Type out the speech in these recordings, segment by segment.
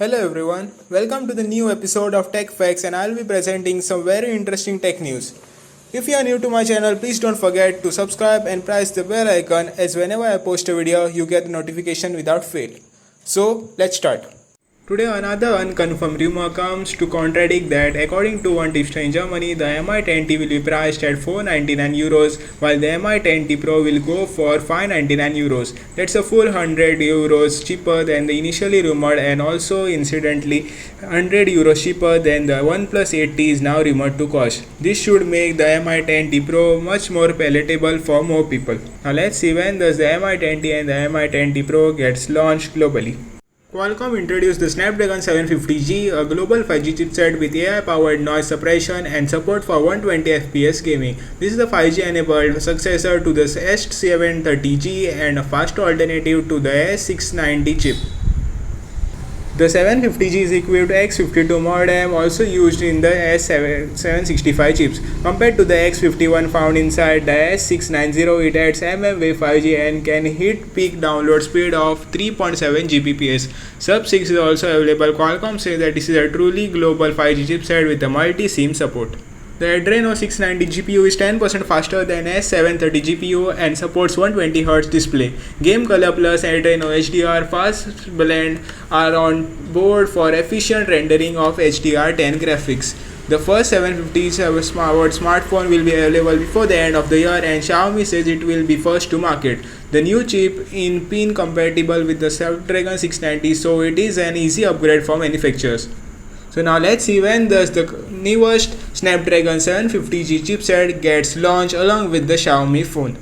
Hello everyone, welcome to the new episode of Tech Facts and I'll be presenting some very interesting tech news. If you are new to my channel, please don't forget to subscribe and press the bell icon as whenever I post a video, you get the notification without fail. So, let's start. Today another unconfirmed rumor comes to contradict that. According to one tipster in Germany, the Mi-10T will be priced at 499 euros while the Mi-10T Pro will go for 599 euros. That's a full 100 euros cheaper than the initially rumored and also incidentally 100 euros cheaper than the OnePlus 8T is now rumored to cost. This should make the Mi-10T Pro much more palatable for more people. Now let's see when does the Mi-10T and the Mi-10T Pro gets launched globally. Qualcomm introduced the Snapdragon 750G, a global 5G chipset with AI-powered noise suppression and support for 120 FPS gaming. This is a 5G-enabled successor to the S730G and a faster alternative to the S690 chip. The 750G is equipped X52 modem also used in the S765 chips. Compared to the X51 found inside the S690, it adds mmWave 5G and can hit peak download speed of 3.7 Gbps. Sub-6 is also available. Qualcomm says that this is a truly global 5G chipset with a multi-SIM support. The Adreno 690 GPU is 10% faster than S730 GPU and supports 120Hz display. Game Color Plus Adreno HDR Fast Blend are on board for efficient rendering of HDR10 graphics. The first 750 smartphone will be available before the end of the year and Xiaomi says it will be first to market. The new chip is pin compatible with the Snapdragon 690, so it is an easy upgrade for manufacturers. So now let's see when does the newest Snapdragon 750G chipset gets launched along with the Xiaomi phone.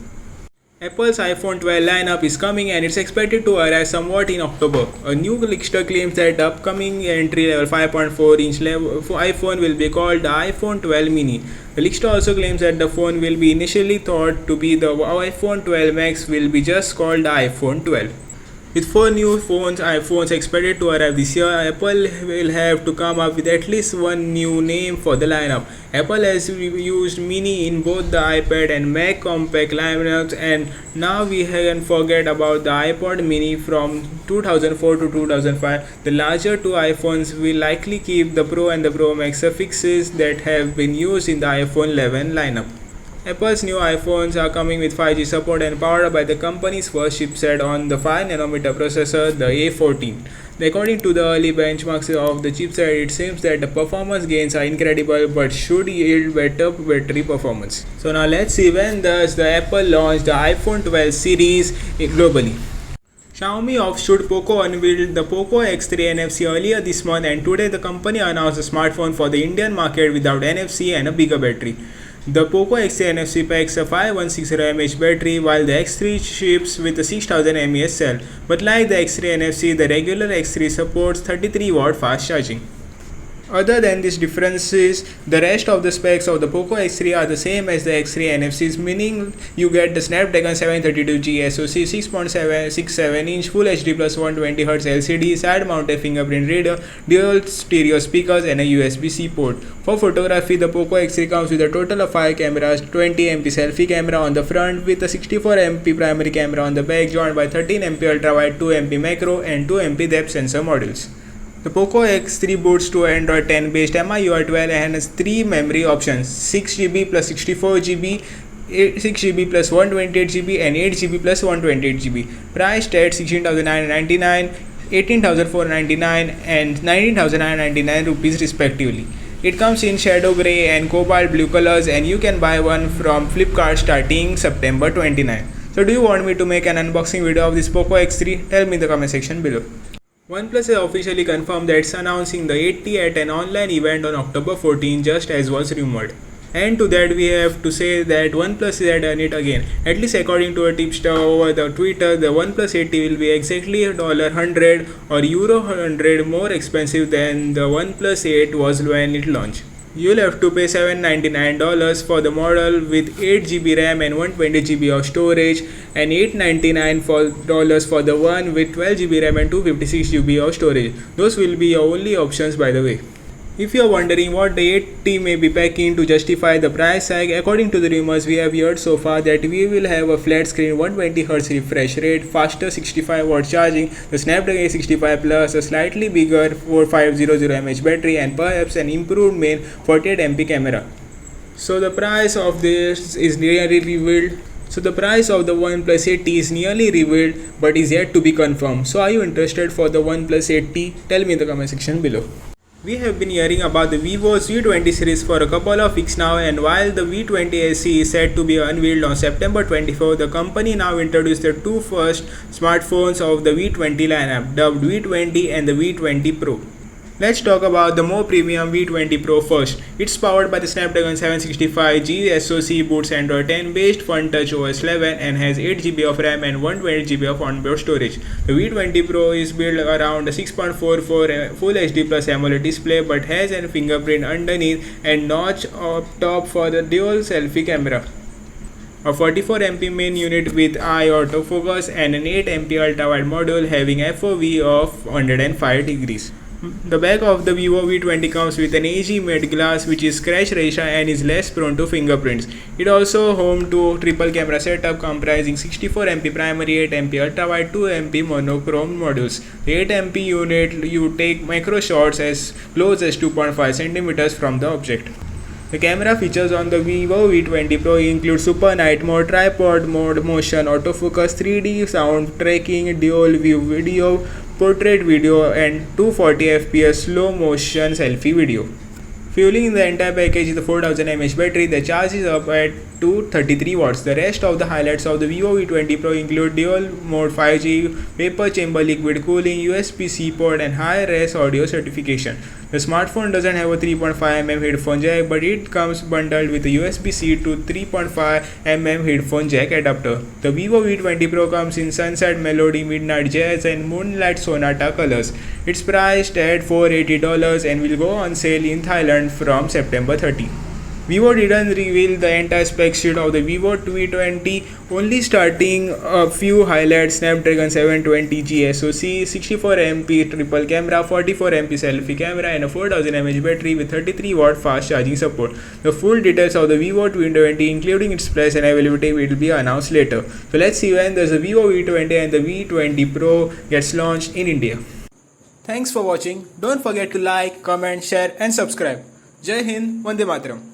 Apple's iPhone 12 lineup is coming and it's expected to arrive somewhat in October. A new leakster claims that the upcoming entry-level 5.4-inch iPhone will be called the iPhone 12 mini. The leakster also claims that the phone will be initially thought to be the iPhone 12 Max will be just called the iPhone 12. With 4 new iPhones expected to arrive this year, Apple will have to come up with at least one new name for the lineup. Apple has used Mini in both the iPad and Mac compact lineups, and now we can forget about the iPod Mini from 2004 to 2005. The larger two iPhones will likely keep the Pro and the Pro Max suffixes that have been used in the iPhone 11 lineup. Apple's new iPhones are coming with 5G support and powered by the company's first chipset on the 5nm processor, the A14. According to the early benchmarks of the chipset, it seems that the performance gains are incredible but should yield better battery performance. So now let's see when does the Apple launch the iPhone 12 series globally. Xiaomi offshoot Poco unveiled the Poco X3 NFC earlier this month, and today the company announced a smartphone for the Indian market without NFC and a bigger battery. The Poco X3 NFC packs a 516 mAh battery while the X3 ships with a 6000 mAh cell. But like the X3 NFC, the regular X3 supports 33W fast charging. Other than these differences, the rest of the specs of the Poco X3 are the same as the X3 NFCs, meaning you get the Snapdragon 732G SoC, 6.67-inch Full HD plus 120Hz LCD, side-mounted fingerprint reader, dual stereo speakers and a USB-C port. For photography, the Poco X3 comes with a total of 5 cameras, 20MP selfie camera on the front with a 64MP primary camera on the back, joined by 13MP ultra-wide, 2MP macro and 2MP depth sensor modules. The Poco X3 boots to Android 10 based MIUI 12 and has 3 memory options: 6GB plus 64GB, 6GB plus 128GB and 8GB plus 128GB. Priced at 16,999, 18,499 and 19,999 rupees respectively. It comes in shadow grey and cobalt blue colors, and you can buy one from Flipkart starting September 29. So do you want me to make an unboxing video of this Poco X3? Tell me in the comment section below. OnePlus has officially confirmed that it's announcing the 8T at an online event on October 14, just as was rumored. And to that we have to say that OnePlus has done it again. At least according to a tipster over the Twitter, the OnePlus 8T will be exactly $100 or Euro 100 more expensive than the OnePlus 8 was when it launched. You'll have to pay $799 for the model with 8GB RAM and 120GB of storage, and $899 for the one with 12GB RAM and 256GB of storage. Those will be your only options, by the way. If you are wondering what the 8T may be packing to justify the price hike, according to the rumors we have heard so far that we will have a flat screen 120Hz refresh rate, faster 65W charging, the Snapdragon 865 Plus, a slightly bigger 4500 mAh battery, and perhaps an improved main 48MP camera. So the price of this is nearly revealed. So the price of the OnePlus 8T is nearly revealed but is yet to be confirmed. So are you interested for the OnePlus 8T? Tell me in the comment section below. We have been hearing about the Vivo's V20 series for a couple of weeks now, and while the V20 SE is set to be unveiled on September 24, the company now introduced the two first smartphones of the V20 lineup, dubbed V20 and the V20 Pro. Let's talk about the more premium V20 Pro first. It's powered by the Snapdragon 765G SoC, boots Android 10 based FunTouch OS 11 and has 8GB of RAM and 128GB of onboard storage. The V20 Pro is built around a 6.44 Full HD Plus AMOLED display but has a fingerprint underneath and notch up top for the dual selfie camera, a 44MP main unit with eye autofocus, and an 8MP ultra-wide module having FOV of 105 degrees. The back of the Vivo V20 comes with an AG matte glass which is scratch resistant and is less prone to fingerprints. It also home to triple camera setup comprising 64MP primary, 8MP ultra-wide, 2MP monochrome modules. The 8MP unit you take macro shots as close as 2.5 cm from the object. The camera features on the Vivo V20 Pro include Super Night Mode, Tripod Mode, Motion Autofocus, 3D sound tracking, dual view video, portrait video, and 240fps slow motion selfie video. Fueling the entire package is the 4000 mAh battery that charges up at 233 watts. The rest of the highlights of the Vivo V20 Pro include dual mode 5G, vapor chamber liquid cooling, USB-C port, and high-res audio certification. The smartphone doesn't have a 3.5mm headphone jack, but it comes bundled with a USB-C to 3.5mm headphone jack adapter. The Vivo V20 Pro comes in Sunset Melody, Midnight Jazz, and Moonlight Sonata colors. It's priced at $480 and will go on sale in Thailand from September 30. Vivo didn't reveal the entire spec sheet of the Vivo V20, only starting a few highlights: Snapdragon 720G SoC, 64MP triple camera, 44MP selfie camera, and a 4000 mAh battery with 33W fast charging support. The full details of the Vivo V20, including its price and availability, will be announced later. So let's see when the Vivo V20 and the V20 Pro gets launched in India. Thanks for watching. Don't forget to like, comment, share, and subscribe. Jai Hind, Vande Mataram.